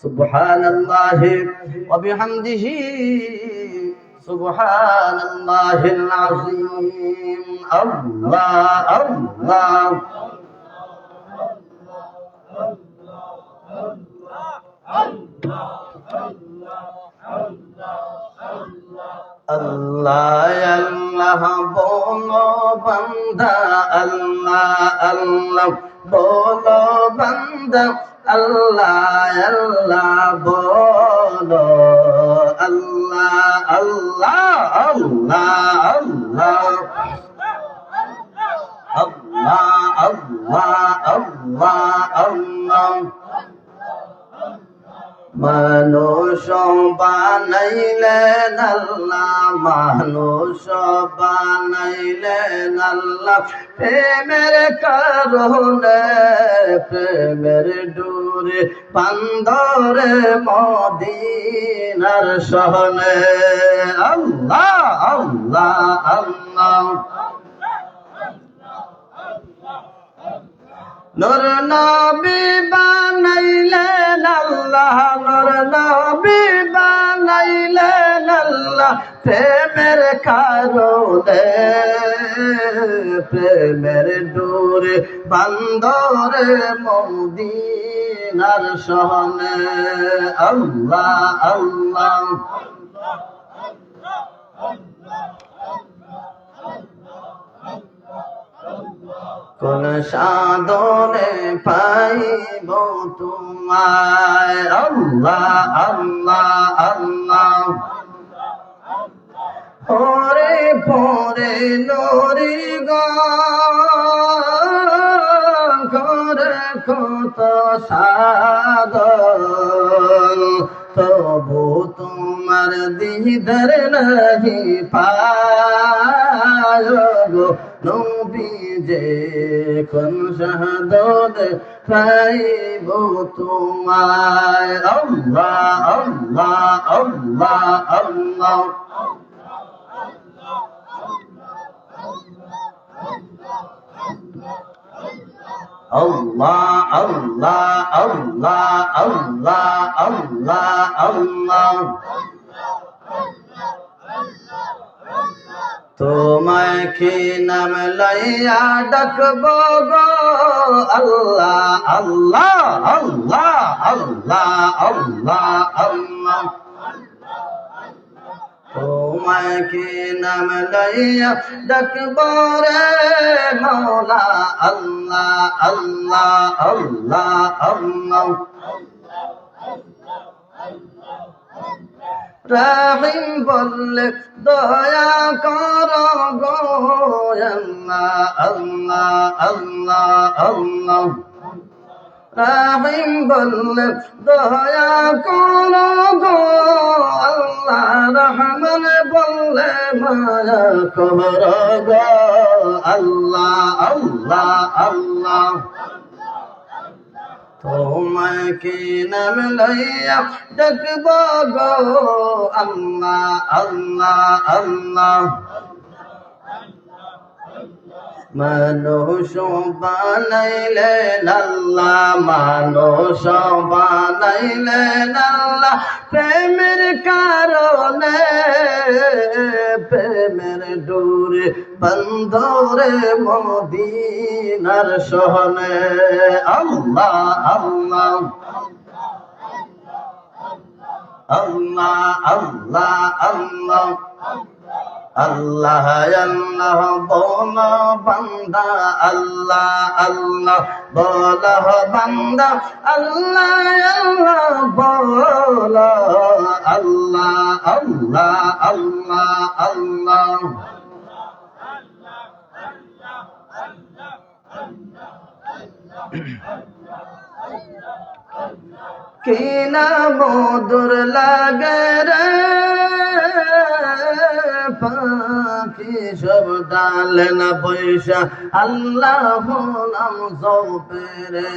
সুবহানাল্লাহি ওয়া বিহামদিহি, সুবহানাল্লাহিল আযীম। আল্লাহ আল্লাহ আল্লাহ আল্লাহ বলো বান্দা, আল্লাহ আল্লাহ বলো বান্দা, আল্লাহ আল্লাহ বলো, আল্লাহ আল্লাহ আল্লাহ আল্লাহ আল্লাহ আল্লাহ আল্লাহ আল্লাহ। মানুষ বানাইলেন আল্লাহ, মানুষ বানাইলেন আল্লাহ, প্রেমের কারণে প্রেমের ডোরে বান্দরে মদিনার শহরে। আল্লাহ আল্লাহ আল্লাহ। নূর নবী বানাইলেন আল্লাহ, নূর নবী বানাইলেন আল্লাহ, প্রেমের কারণে প্রেমের ডোরে বান্দরে মদিনার শহরে। আল্লাহ আল্লাহ। কোন সাধনে পাইব তোমায়, আল্লাহ আল্লাহ আল্লাহ। পরে পরে নরি করে কত সাধন, তবু তোমার দিদার নাহি পায় গো নবীজে কোন শাহাদাত পাইব তোমায় আল্লাহ আল্লাহ আল্লাহ আল্লাহ Allah, Allah, Allah, Allah, Allah, Allah. তোমায় কি নাম লইয়া ডাকবো গো আল্লাহ আল্লাহ আল্লাহ আল্লাহ আল্লাহ আল্লাহ তোমায় কি নাম লইয়া ডাকবো রে মওলা আল্লাহ আল্লাহ আল্লাহ আল্লাহ রহিম বললে দয়া করো গো আল্লাহ আল্লাহ আল্লাহ আল্লাহ রহিম বললে দয়া করো গো আল্লাহ রহমান বললে মায়া করো গো আল্লাহ আল্লাহ আল্লাহ তোমায় কি নাম লইয়া ডাকবো গো আল্লাহ আল্লাহ আল্লাহ মানুষ বানাইলেন আল্লাহ মানুষ বানাইলেন আল্লাহ প্রেমের কারণে প্রেমের ডোরে বন্ধরে মদিনার শহরে আল্লাহ আল্লাহ আল্লাহ আল্লাহ আল্লাহ আল্লাহ আল্লাহ বল বান্দা আল্লাহ আল্লাহ বল বান্দা আল্লাহ আল্লাহ বল আল্লাহ আল্লাহ আল্লাহ আল্লাহ কি না মধুর লাগে রে পাখি সব ডালে না পয়সা আল্লাহ নাম জপে রে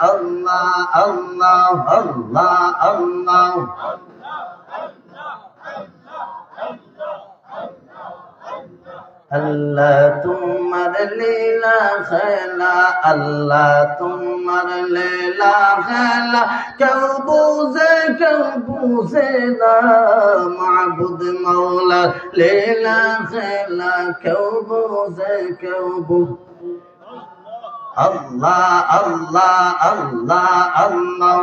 আল্লাহ আল্লাহ আল্লাহ আল্লাহ আল্লাহ তোমার লীলা খেলা আল্লাহ তোমার লীলা খেলা কেউ বুঝে না মাবুদ মৌলা লীলা খেলা কেউ বুঝে আল্লাহ আল্লাহ আল্লাহ আল্লাহ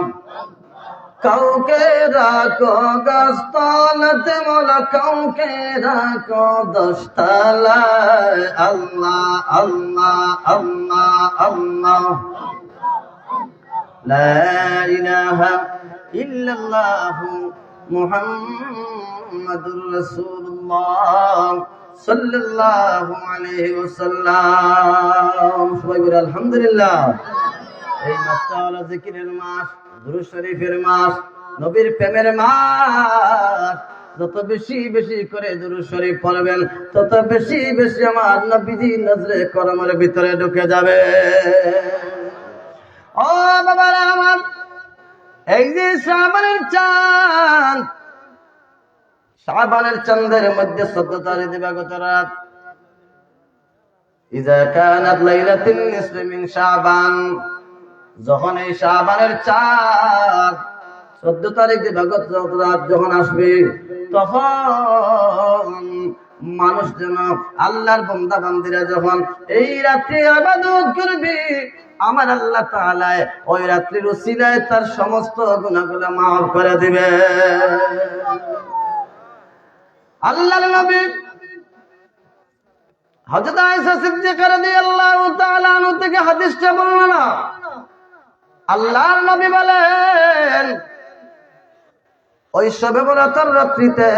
কাউকে রাখো গাছতলাতে মোলা কাউকে রাখো দশতলায় আল্লাহ আল্লাহ আল্লাহ আল্লাহ লা ইলাহা ইল্লাল্লাহ মুহাম্মাদুর রাসূলুল্লাহ সাল্লাল্লাহু আলাইহি ওয়াসাল্লাম সবাই বলে আলহামদুলিল্লাহ। এই মাসটা হলো জিকিরের মাস, দুরূদ শরীফের মাস, নবীর প্রেমের মাস। যত বেশি বেশি করে দুরূদ শরীফ পড়বেন তত বেশি বেশি আমার নবীজি নজরে করমের ভিতরে ঢুকে যাবে। ও বাবারা আমার, এই যে শাবানের চাঁদ, শাবানের চাঁদের মধ্যে 14 তারিখ দিবাগত রাত, ইজা কানাত লাইলাতুন নিসফি মিন শাবান, যখন এই শাবানের চাঁদ 14 তারিখ দিবাগত রাত যখন আসবে, তখন মানুষ যেন আল্লাহর বান্দা বান্দীরা যখন এই রাত্রে ইবাদত করবে, আমার আল্লাহ তাআলা ওই রাত্রির উসিলায় তার সমস্ত গুনাহগুলো মাফ করে দিবে। আল্লাহর নবী হযরত আয়েশা সিদ্দিকা রাদিয়াল্লাহু তাআলা আনহা থেকে হাদিসটা বর্ণনা, আল্লাহর নবী বলেন, ওই শবে বরাতের রাত্রিতে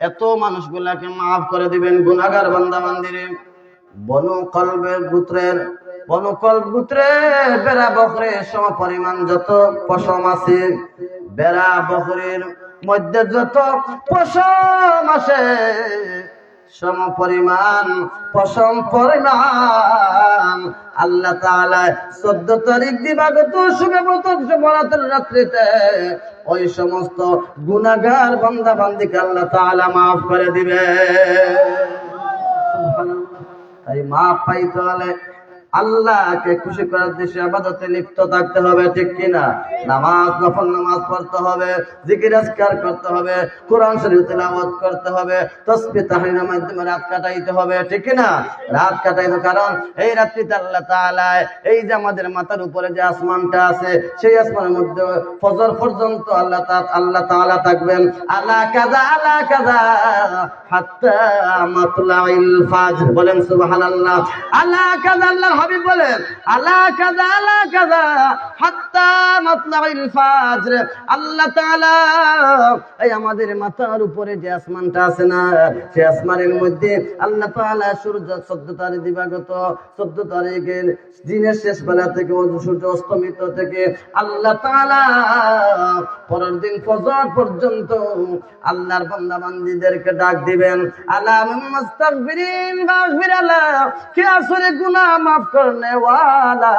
এত মানুষগুলাকে মাফ করে দিবেন, গুনাহগার বান্দা বান্দিরে, বনু কলবের গোত্রের বেড়া বকরের সম পরিমাণ যত পশম আছে, বেড়া বকরের মধ্যে যত পশম আছে, সম পরিমাণ পশম পরিমাণ আল্লাহ তাআলা 14 তারিখ দিবাগত শুভে বরাতের রাত্রিতে ওই সমস্ত গুনাহগার বান্দা বান্দিকে আল্লাহ তাআলা মাফ করে দিবে। সুবহানাল্লাহ। তাই মাফ পাইতে হলে আল্লাহকে খুশি করার উদ্দেশ্যে ইবাদতে লিপ্ত থাকতে হবে, ঠিক কিনা? নামাজ, নফল নামাজ পড়তে হবে, জিকির আজকার করতে হবে, কোরআন শরীফ তেলাওয়াত করতে হবে, তাসবিহ তাহলিলের মাধ্যমে রাত কাটাইতে হবে, ঠিক কিনা? রাত কাটাইতে, কারণ এই রাত্রিতে আল্লাহ তাআলা এই যে আমাদের মাথার উপরে যে আসমানটা আছে সেই আসমানের মধ্যে ফজর পর্যন্ত আল্লাহ তাআলা থাকবেন। আলা কাযা হাত্তা মাতলাইল ফাজর, বলেন সুবহানাল্লাহ। আলা কাযা, আল্লাহ হাবিব বলেন আলা কাযা হাত্তা মাতলাইল ফাজর। আল্লাহ তাআলা এই আমাদের মাথার উপরে যে আসমানটা আছে না, সেই আসমানের মধ্যে আল্লাহ তাআলা সূর্য 14 তারিখ দিবাগত 14 তারিখের দিনের শেষ বেলা থেকে সূর্য অস্তমিত থেকে আল্লাহ তাআলা পরের দিন ফজর পর্যন্ত আল্লাহর বান্দা বান্দীদেরকে ডাক দিবেন, আলা মুস্তাগফিরিন ফাগফির আলা, কে আসরে গুনাহ মাফ করনে ওয়ালা,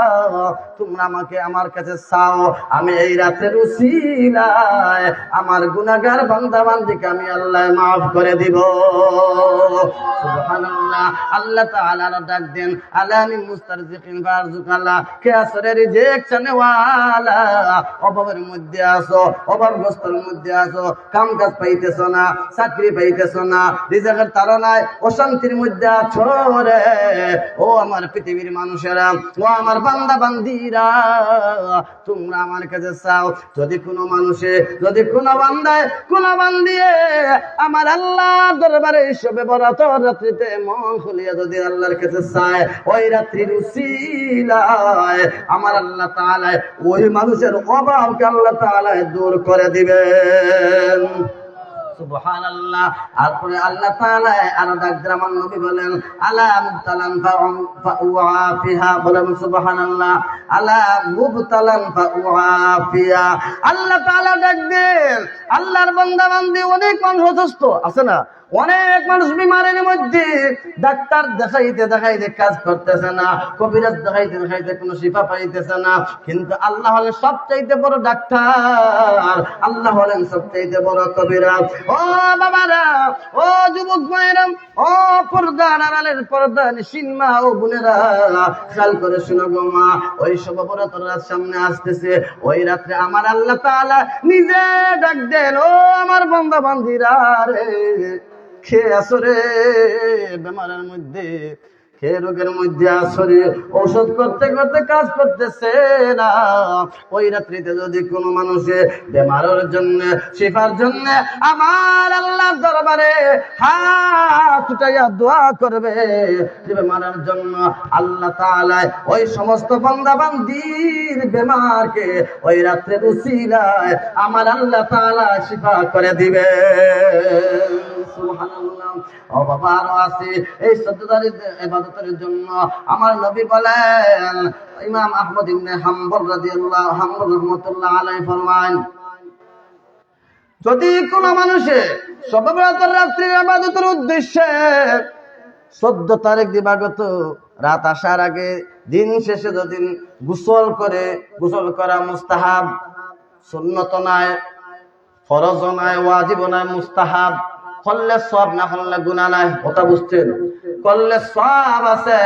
তোমরা আমাকে আমার কাছে চাও, আমি এই রাতের উসিলায় আমার গুনাহগার বান্দা বান্দীকে আমি আল্লাহ মাফ করে দিব। সুবহানাল্লাহ। আল্লাহ তাআলা ডাক দেন, আলা মুস্তারজিকিন ফারজুকাল্লাহ, কে আসরে রিজিক চানেওয়ালা, অভাবের মধ্যে আছো, অভাবগ্রস্তের মধ্যে আছো, কাম কাজ পাইতেছো না, চাকরি পাইতেছো না, রিজিকের তাড়নায় অশান্তির মধ্যে আছো রে, ও আমার পৃথিবীর মানুষেরা, ও আমার বান্দা বান্দীরা, তোমরা আমার কাছে চাও। যদি কোনো মানুষে, যদি কোনো বান্দায়, কোনো বান্দিয়ে আমার আল্লাহ দরবারে হিসেবে বরাতের রাত্রিতে মন খুলিয়া যদি আল্লাহর কাছে চায়, ওই রাত্রির উসিলায় আমার আল্লাহ তাআলা ওই মানুষের অভাবকে আল্লাহ তাআলা দূর করে দিবেন। সুবহানাল্লাহ। তারপরে আল্লাহ তাআলা আর ডাক দিয়ে আমার নবী বলেন, আলা মুবতালান ফাউআফিহা, বলেন সুবহানাল্লাহ। আলা মুবতালান ফাউআফিহা, আল্লাহ তাআলা ডাক দেন, আল্লাহর বান্দা বান্দি অনেক মানুষ অসুস্থ আছে না, অনেক মানুষ বিমারের মধ্যে, ডাক্তার দেখাইতে দেখাইতে কাজ করতেছে না, কবিরাজ দেখাইতে দেখাইতে কোনো শিফা পাইতেছে না, কিন্তু আল্লাহ হলেন সবচাইতে বড় ডাক্তার, আল্লাহ হলেন সবচাইতে বড় কবিরাজ। ও বাবারা, ও যুবক ভাইরা, ও পর্দার আড়ালের পর্দা নিশিন মা ও বোনেরা, খেয়াল করে শুনো গো মা, ওই সব বরাতের রাত সামনে আসতেছে, ওই রাত্রে আমার আল্লাহ তাআলা নিজে ডাক দেন, ও আমার বান্দা বান্দীরা রে, খেয়ে আসরে বেমারের মধ্যে, খেয়ে রোগের মধ্যে আসরে ঔষধ করতে করতে কাজ করতেছে না, ওই রাত্রিতে যদি কোনো মানুষে বেমারের জন্য, শিফার জন্য আমার আল্লাহর দরবারে হাত উঠাইয়া দোয়া করবে, যে বেমারের জন্য আল্লাহ তাআলা ওই সমস্ত বান্দা বান্দির বেমারকে ওই রাত্রের উসিলায় আমার আল্লাহ তাআলা শিফা করে দিবে। সুবহানাল্লাহ। ও বাবা, আরো আছে এই 14 তারিখ ইবাদতের জন্য আমার নবী বলেন, ইমাম আহমদ ইবনে হাম্বল রাহমাতুল্লাহ আলাইহি ফরমান, যদি কোন মানুষে শবে বরাতের রাত্রির ইবাদতের উদ্দেশ্যে 14 তারিখ দিবাগত রাত আসার আগে দিন শেষে যদি গোসল করে, গোসল করা মুস্তাহাব, সুন্নত নয়, ফরজ নয়, ওয়াজিব নয়, মুস্তাহাব, করলে সওয়াব, না করলে গুনাহ নাই। কথা বুঝছেন? করলে সওয়াব আছে,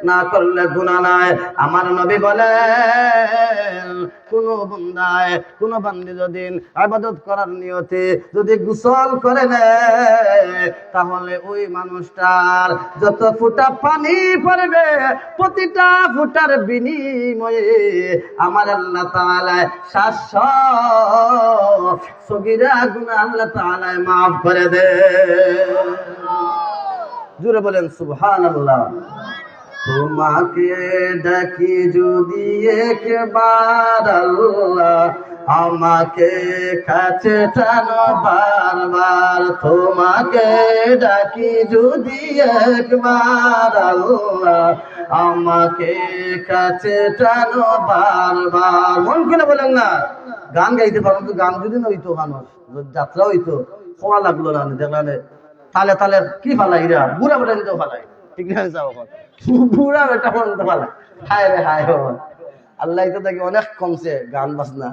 না করলে গুনাহ নাই। আমার নবী বলেন, কোন বান্দায়, কোন বান্দি যদি ইবাদত করার নিয়তে যদি গোসল করে নেয়, তাহলে ওই মানুষটার যত ফুটা পানি পড়বে, প্রতিটা ফুটার বিনিময়ে আমার আল্লাহ তাআলা 700 সগীরা গুনাহ আল্লাহ তাআলা মাফ করে দেন। জোরে বলেন সুবহানাল্লাহ। তোমাকে ডাকি যদি একবার আল্লাহ, আমাকে কাছে টানো বারবার, তোমাকে ডাকি যদি একবার আল্লাহ, আমাকে কাছে টানো বারবার। মন খুলে বলেন না, গান গাইতে পারো তো, গান যদি নইতো, মানুষ যাত্রা হইতো, খোয়া লাগলো না, দেখলাম তালে তালে কি ফালাই এরা বুড়া বেটা নিতেও ফালাই ঠিক না যাও বুড়া বেটা বলতে ফালাই হায় রে হায় আল্লাহ তো দেখি অনেক কমছে গান বাজনা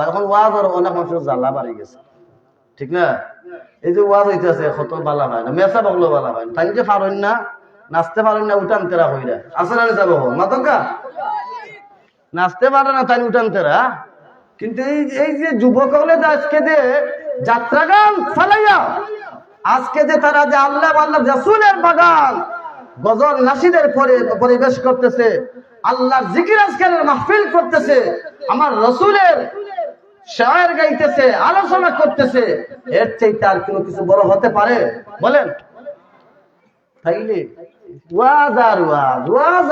এখন ওয়াজ আর অনেক মানুষের জ্বালা বাড়ি গেছে ঠিক না এই যে ওয়াজ হইতেছে কত বালা হয় না মেসা বগলো বালা হয় না তাই যে পারেন না নাচতে পারেন না উঠান তেরা হইরা আসলে না যাবো মাতকা নাচতে পারে না তাই উঠান তেরা কিন্তু এই যে যুবক হলে আজকে যে যাত্রা গান চালাইয়া আজকে যে তারা যে আল্লাহ আল্লাহ রাসূলের বাগান গজল নাশিদের পরিবেশ করতেছে আল্লাহর জিকির আজকারের মাহফিল করতেছে আমার রাসূলের শায়ের গাইতেছে আলোচনা করতেছে এর চাইতে আর কোনো কিছু বড় হতে পারে বলেন তাইলে ওয়াজ আর ওয়াজ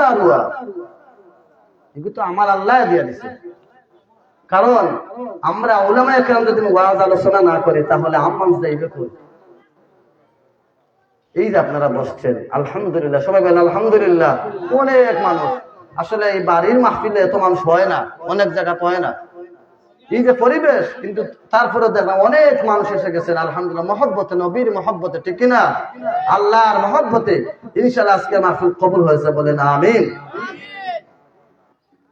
এগুলো তো আমার আল্লাহ দিয়ে দিছে কারণ আমরা উলামায়ে কেরাম যদি ওয়াজ আলোচনা না করি তাহলে আম্মান যাইবে কই এই যে আপনারা বসছেন আলহামদুলিল্লাহ সবাই বলেন আলহামদুলিল্লাহ অনেক মানুষ আসলে এই বাড়ির মাহফিলে এত মানুষ হয় না অনেক জায়গা হয় না এই যে পরিবেশ কিন্তু তারপরে দেখলাম অনেক মানুষ এসে গেছেন আলহামদুলিল্লাহ মহব্বতে নবীর মহব্বতে ঠিক কিনা আল্লাহর মহব্বতে ইনশাআল্লাহ আজকে মাহফিল কবুল হয়েছে বলেন আমিন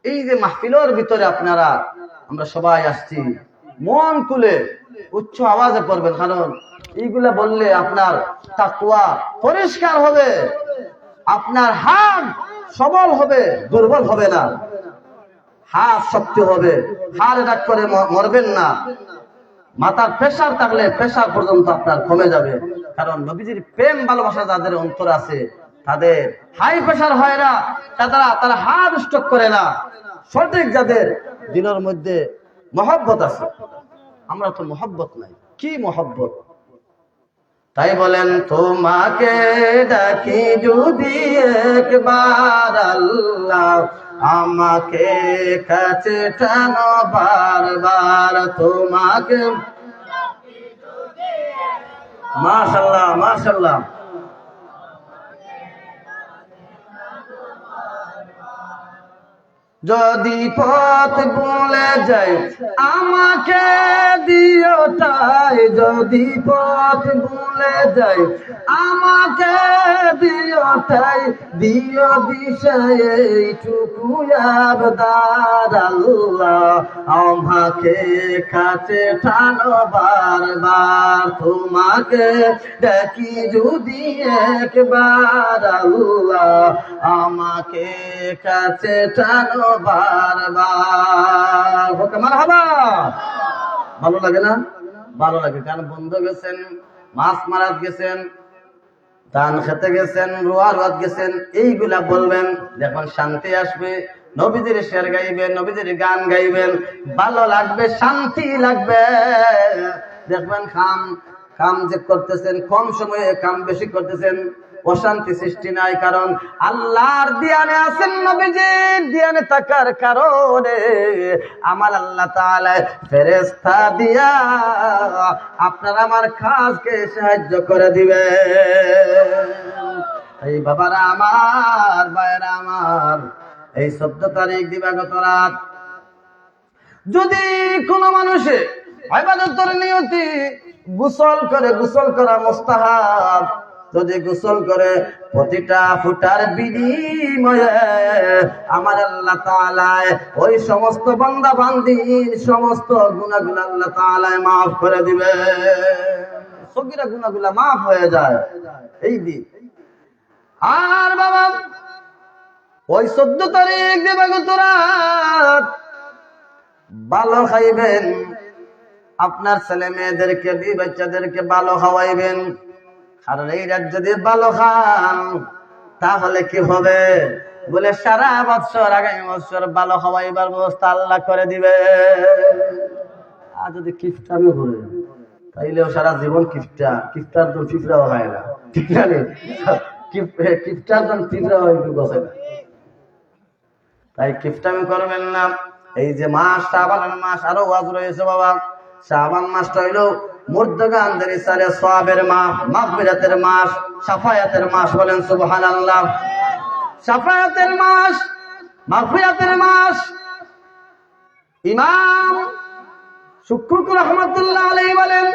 এই যে মাহফিলের ভিতরে আপনারা আমরা সবাই আসছি মন খুলে উচ্চ আওয়াজে পড়বেন কারণ এইগুলা বললে আপনার তাকওয়া পরিষ্কার হবে আপনার হাত সবল হবে দুর্বল হবে না হাত শক্তি হবে হাড় ডাক করে মরবেন না মাথার প্রেসার থাকলে প্রেসার পর্যন্ত আপনার কমে যাবে কারণ নবীজির প্রেম ভালোবাসা যাদের অন্তর আছে তাদের হাই প্রেসার হয় না তারা হার্ট স্ট্রোক করে না সঠিক যাদের দিনের মধ্যে মহব্বত আছে আমরা তো মহব্বত নাই কি মহব্বত তাই বলেন তোমাকে ডাকি যদি একবার আল্লাহ আমাকে কাছে টানো বারবার তোমাকে মাশাআল্লাহ মাশাআল্লাহ যদি পথ ভুলে যাই আমাকে দিও তাই যদি পথ ভুলে যাই আমাকে দিও তাই দিও দিশা এইটুকু আবদার আল্লাহ আমাকে কাছে টানো বারবার তোমাকে ডাকি যদি একবার আল্লাহ আমাকে কাছে টানো বারবার মারহাবা ভালো লাগে না ভালো লাগে কারণ বন্ধু গেছেন মাছ মারাত গেছেন ধান খেতে গেছেন রোয়া রোয়াত গেছেন এইগুলা বলবেন যখন শান্তি আসবে নবীজির শের গাইবেন নবীজির গান গাইবেন ভালো লাগবে শান্তি লাগবে দেখবেন কাম যে করতেছেন কম সময়ে কাম বেশি করতেছেন অশান্তি সৃষ্টি নাই কারণ আল্লাহর দিয়ানে আছেন নবীজির দিয়ানে থাকার কারণে আমার আল্লাহ তাআলা ফেরেশতা দিয়া আপনার আমার কাজকে সাহায্য করে দিবে এই বাবারা আমার ভাইরা আমার এই 14 তারিখ দিবাগত রাত যদি কোনো মানুষে ইবাদতের নিয়তে গোসল করা মুস্তাহাব যদি গোসল করে প্রতিটা ফুটার বিনিময়ে আমার আল্লাহ তাআলা ওই সমস্ত বান্দা বান্দির সমস্ত গুনাহগুলো আল্লাহ তাআলা maaf করে দিবে সগীরা গুনাহগুলো maaf হয়ে যায় এই দিন আর বাবা ওই 14 তারিখ দিবাগত রাত ভালো খাইবেন আপনার ছেলে মেয়েদেরকে বিবি বাচ্চাদেরকে ভালো খাওয়াইবেন আর এই রাত যদি ভালো খান তাহলে কি হবে বলে সারা বছর আগামী বছর ভালো খাওয়াইবার ব্যবস্থা আল্লাহ করে দিবে আর যদি কিফটামি করে তাইলেও সারা জীবন কিফটার তো ফিফরাও হয় না ঠিক না কিফটার তো ফিফরা হয় বসে না তাই কিফটামি করবেন না এই যে মাস শাবানের মাস আরো ওয়াজ রয়েছে বাবা শাবান মাসটা হইলো মুর্দগানদের ইসালে সওয়াবের মাস মাগফিরাতের মাস শাফায়াতের মাস বলেন সুবহানাল্লাহ শাফায়াতের মাস মাগফিরাতের মাস ইমাম শুকরুক রাহমাতুল্লাহ আলাইহি বলেন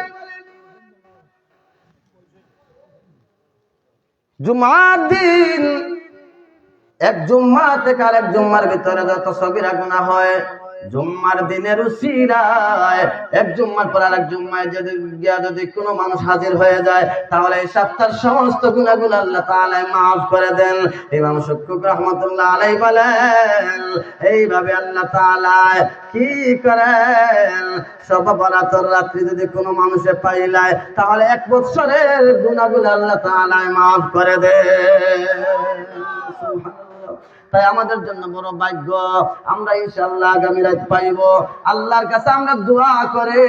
জুমার দিন এক জুম্মা থেকে আরেক জুম্মার ভিতরে যত সগীরা গুনাহ হয়, জুম্মার দিনের উসিলায় এক জুম্মার পর আরেক জুম্মায় যদি কোনো মানুষ হাজির হয়ে যায়, তাহলে এই সপ্তাহের সমস্ত গুনাহগুলো আল্লাহ তাআলা মাফ করে দেন। ইমাম শুকরি রাহমাতুল্লাহ আলাইহি বলেন, এইভাবে আল্লাহ তাআলা কি করেন, সব বরাতের রাত্রি যদি কোনো মানুষে পাইলায়, তাহলে 1 বছরের গুনাহগুলো আল্লাহ তাআলা মাফ করে দেন। তাই আমাদের জন্য বড় ভাগ্য, আমরা ইনশাআল্লাহ আগামী রাত পাইব। আল্লাহর কাছে আমরা দোয়া করে,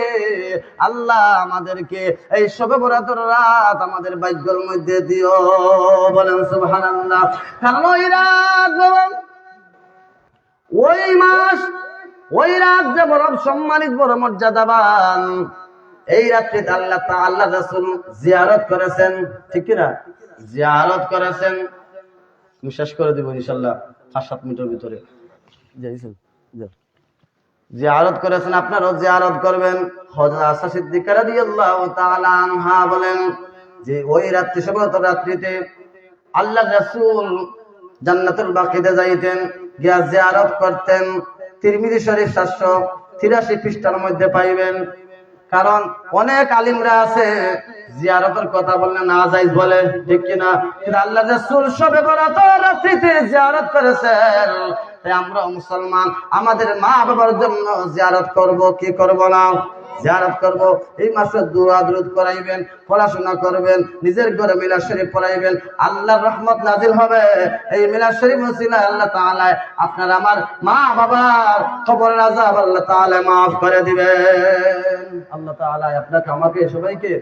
আল্লাহ আমাদেরকে এই শবে বরাতের রাত আমাদের ভাগ্যের মধ্যে দিও, বলেন সুবহানাল্লাহ। কারণ ওই রাত, ওই মাস, ওই রাত যে বড় সম্মানিত, বড় মর্যাদাবান। এই রাত্রিতে আল্লাহ তাআলা রাসূল জিয়ারত করেছেন, ঠিক কি না? জিয়ারত করেছেন। আমি শেষ করে দিব ইনশাআল্লাহ 5-7 মিনিটের ভিতরে। জিয়ারত করেছেন, আপনারাও জিয়ারত করবেন। হযরত আয়েশা সিদ্দিকা রাদিয়াল্লাহু তাআলা আনহা বলেন যে ওই রাত্রি, শবে রাত্রিতে আল্লাহর রাসূল জান্নাতুল বাকিতে যাইতেন, গিয়া জিয়ারত করতেন। তিরমিজি শরীফ 783 পৃষ্ঠার মধ্যে পাইবেন। কারণ অনেক আলিমরা আছে জিয়ারতের কথা বললে না যাইজ বলে, ঠিক কিনা? কিন্তু আল্লাহর রাসূল শবে বরাতের রাত্রিতে জিয়ারত করেছেন। তাই আমরা মুসলমান আমাদের মা বাবার জন্য জিয়ারত করব, কি করব না? জিয়ারত করব। এই মাসে দোয়া দরুদ করাইবেন, পড়াশোনা করবেন, নিজের ঘরে মিলাদ শরীফ পড়াইবেন, আল্লাহর রহমত নাজিল হবে। এই মিলাদ শরীফ ওসিলায় আল্লাহ তাআলা আপনার আমার মা বাবার কবরের আযাব আল্লাহ তাআলা maaf করে দিবেন। আল্লাহ তাআলা আপনাকে আমাকে সবাইকে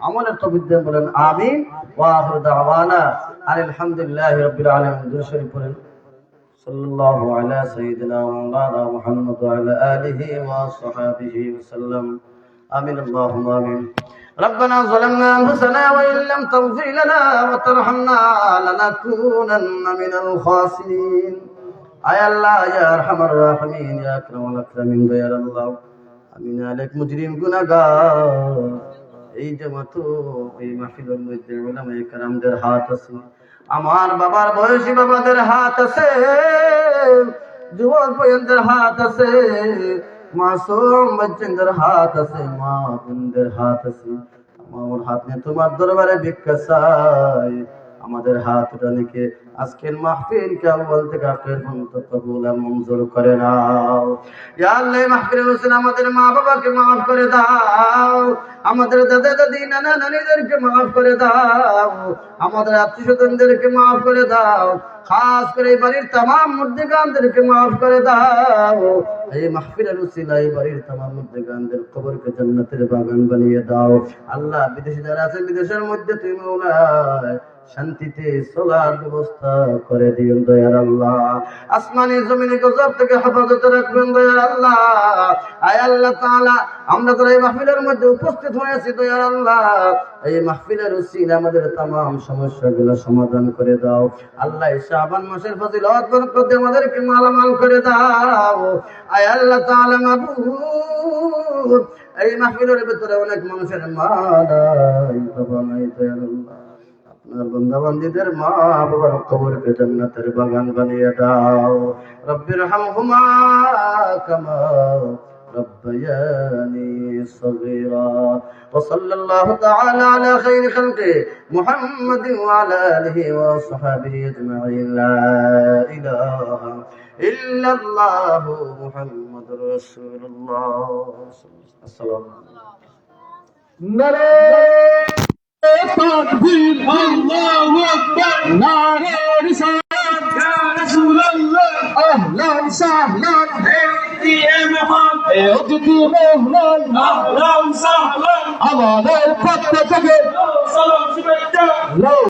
আমলের তৌফিক দেন, বলেন আমিন। ওয়া আখিরু দাওয়ানা আলহামদুলিল্লাহি রাব্বিল আলামিন। দুরূদ শরীফ পড়েন। সাল্লাল্লাহু আলা সাইয়্যিদিনা মাওলানা মুহাম্মদ ওয়া আলা আলিহি ওয়া সাহবিহি ওয়াসাল্লাম। আমিন আল্লাহুম্মা আমিন। ربنا ظلمنا أنفسنا وإن لم تغفر لنا وترحمنا لنكونن من الخاسرين. আয় আল্লাহ, ইয়া আরহামার রাহিমিন, ইয়া আকরামাল আকরামিন, দয়ার আল্লাহ, আমি নালায়েক মুজরিম গুনাহগার। এই যে মাত্র এই মাহফিলের মধ্যে উলামায়ে কেরামদের হাত আছে, আমার বাবার বয়সী বাবাদের হাত আছে, যুবক ভাইদের হাত আছে, মাসুম বাচ্চাদের হাত আছে, মা বোনদের হাত আছে। আমার হাত নিয়ে তোমার দরবারে ভিক্ষা চাই। আমাদের হাত টানিকে আজকের মাহফিলকে আউয়াল থেকে আখির পর্যন্ত কবুল আর মঞ্জুর করে নাও। ইয়া আল্লাহ, মাহফিলের ওসিলা আমাদের মা বাবাকে maaf করে দাও, আমাদের দাদা দাদি নানা নানিদেরকে maaf করে দাও, আমাদের আত্মীয়স্বজনদেরকে maaf করে দাও, খাস করে এই বাড়ির तमाम মুর্দিগানদেরকে maaf করে দাও। এই মাহফিলের ওসিলা এই বাড়ির तमाम মুর্দিগানদের কবরকে জান্নাতের বাগান বানিয়ে দাও। আল্লাহ, বিদেশে যারা আছেন বিদেশের মধ্যে তুমি মাওলা শান্তিতে চলার ব্যবস্থা করে দিন দয়ার আল্লাহ। আসমানি জমিনে গজব থেকে হেফাজত রাখবেন দয়ার আল্লাহ। আয় আল্লাহ তাআলা, আমরা যারা এই মাহফিলের মধ্যে উপস্থিত হয়েছি দয়ার আল্লাহ, এই মাহফিলের উসিলা আমাদের तमाम সমস্যাগুলো সমাধান করে দাও। আল্লাহ, এই শাবান মাসের ফজিলত বরকত আমাদেরকে মালামাল করে দাও। আয় আল্লাহ তাআলা, মাবুদ, এই মাহফিলের ভিতরে অনেক মানুষের মা নাই, বাবা নাই দয়ার আল্লাহ। আপনার বান্দা বান্দীদের মা বাবার কবরকে জান্নাতের বাগান বানিয়ে দাও। রব্বির হামহুমা কামা রব্বায়ানি সগীরা। ওয়া সাল্লাল্লাহু তাআলা আলা খায়রি খালকি মুহাম্মাদিন ওয়া আলা আলিহি ওয়া সাহবিহি আজমাইন। লা ইলাহা ইল্লাল্লাহু মুহাম্মাদুর রাসূলুল্লাহ। আসসালামু আলাইকুম। تكبير الله أكبر نعرة رسالة يا رسول الله أهلا وسهلا يا محمد اهدي مهلا أهلا وسهلا أمانة الفتة تجد سلام شبكة